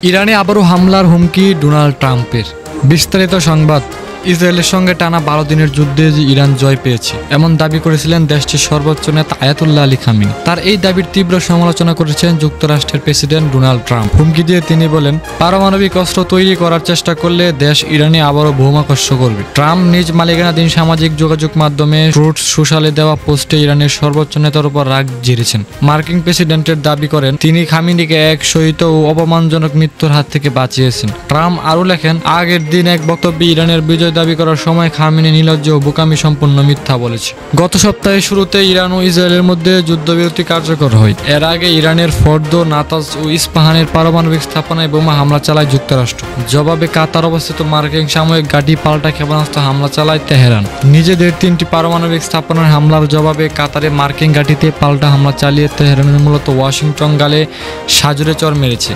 ইরানে আবারও হামলার হুমকি ডোনাল্ড ট্রাম্পের। বিস্তারিত সংবাদ। ইসরায়েলের সঙ্গে টানা 12 দিনের যুদ্ধে ইরান জয় পেয়েছে এমন দাবি করেছিলেন দেশটির সর্বোচ্চ নেতা আয়াতুল্লাহ আলী খামেনি। তার এই দাবির তীব্র সমালোচনা করেছেন যুক্তরাষ্ট্রের প্রেসিডেন্ট ডোনাল্ড ট্রাম্প। হুমকি দিয়ে তিনি বলেন, পারমাণবিক অস্ত্র তৈরি করার চেষ্টা করলে দেশ ইরানে আবারও বোমাবর্ষণ করবে। ট্রাম্প নিজ মালিকানাধীন সামাজিক যোগাযোগ মাধ্যমে ট্রুথ সোশ্যালে দেওয়া পোস্টে ইরানের সর্বোচ্চ নেতার উপর রাগ ঝেড়েছেন। মার্কিন প্রেসিডেন্টের দাবি করেন তিনি খামেনিকে এক সহিত ও অপমানজনক মৃত্যুর হাত থেকে বাঁচিয়েছেন। ট্রাম্প আরও লেখেন, আগের দিন এক বক্তব্যে ইরানের বিজয় দাবি করার সময় খামেনি নির্লজ্জ ও বোকামি সম্পূর্ণ মিথ্যা বলেছে। গত সপ্তাহের শুরুতে ইরান ও ইসরায়েলের মধ্যে যুদ্ধবিরতি কার্যকর হয়। এর আগে ইরানের ফর্দো, নাতাজ ও ইস্পাহানের পারমাণবিক স্থাপনায় বোমা হামলা চালায় যুক্তরাষ্ট্র। জবাবে কাতার অবস্থিত মার্কিন সামরিক ঘাঁটি পাল্টা ক্ষেপণাস্ত্র হামলা চালায় তেহরান। নিজেদের 3টি পারমাণবিক স্থাপনার হামলার জবাবে কাতারে মার্কিন ঘাঁটিতে পাল্টা হামলা চালিয়ে তেহরানের মূলত ওয়াশিংটন গালে সাজরে চর মেরেছে।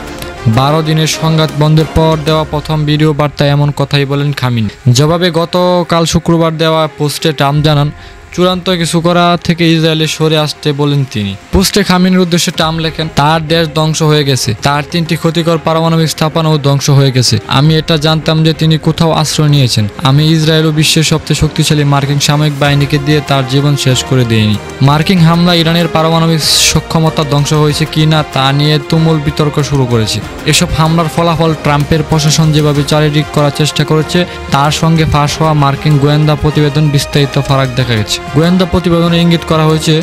12 দিনের সংঘাত বন্ধের পর দেওয়া প্রথম ভিডিও বার্তায় এমন কথাই বলেন খামেনি। জবাবে গতকাল শুক্রবার দেওয়া পোস্টে ট্রাম্প জানান, চূড়ান্ত কিছু করা থেকে ইসরায়েলে সরে আসতে বলেন তিনি। পোস্টে খামেনির উদ্দেশ্যে ট্রাম্প লেখেন, তার দেশ ধ্বংস হয়ে গেছে, তার 3টি ক্ষতিকর পারমাণবিক স্থাপনাও ধ্বংস হয়ে গেছে। আমি এটা জানতাম যে তিনি কোথাও আশ্রয় নিয়েছেন। আমি ইসরায়েল ও বিশ্বের সবচেয়ে শক্তিশালী মার্কিন সামরিক বাহিনীকে দিয়ে তার জীবন শেষ করে দেয়নি। মার্কিন হামলা ইরানের পারমাণবিক সক্ষমতা ধ্বংস হয়েছে কিনা তা নিয়ে তুমুল বিতর্ক শুরু করেছে। এসব হামলার ফলাফল ট্রাম্পের প্রশাসন যেভাবে চারিদিক করার চেষ্টা করেছে তার সঙ্গে ফাঁস হওয়া মার্কিন গোয়েন্দা প্রতিবেদন বিস্তারিত ফারাক দেখা গেছে। গোয়েন্দা প্রতিবেদনে ইঙ্গিত করা হয়েছে,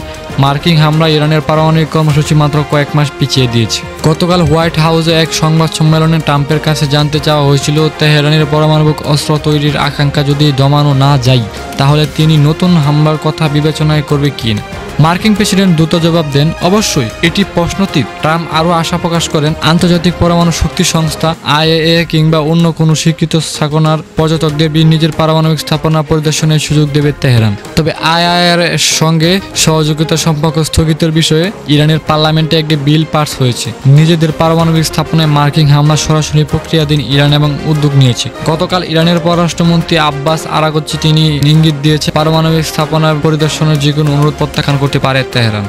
মার্কিন হামলা ইরানের পারমাণবিক কর্মসূচি মাত্র কয়েক মাস পিছিয়ে দিয়েছে। গতকাল হোয়াইট হাউসে এক সংবাদ সম্মেলনে ট্রাম্পের কাছে জানতে চাওয়া হয়েছিল, তেহরানের পারমাণবিক অস্ত্র তৈরির আকাঙ্ক্ষা যদি দমানো না যায় তাহলে তিনি নতুন হামলার কথা বিবেচনায় করবে কিনা। মার্কিন প্রেসিডেন্ট দ্রুত জবাব দেন, অবশ্যই এটি প্রশ্নতীত। ট্রাম্প আরও আশা প্রকাশ করেন, আন্তর্জাতিক পরমাণু শক্তি সংস্থা IAEA কিংবা অন্য কোনো স্বীকৃত স্থাপনার পর্যটকদের নিজের পারমাণবিক স্থাপনা পরিদর্শনের সুযোগ দেবে তেহরান। তবে IAEA এর সঙ্গে সহযোগিতার সম্পর্ক স্থগিতের বিষয়ে ইরানের পার্লামেন্টে একটি বিল পাস হয়েছে। নিজেদের পারমাণবিক স্থাপনায় মার্কিন হামলা সরাসরি প্রক্রিয়াধীন ইরান এবং উদ্যোগ নিয়েছে। গতকাল ইরানের পররাষ্ট্রমন্ত্রী আব্বাস আরাগচি তিনি ইঙ্গিত দিয়েছে, পারমাণবিক স্থাপনার পরিদর্শনের যে কোনো অনুরোধ প্রত্যাখ্যান করতে পারে তেহরান।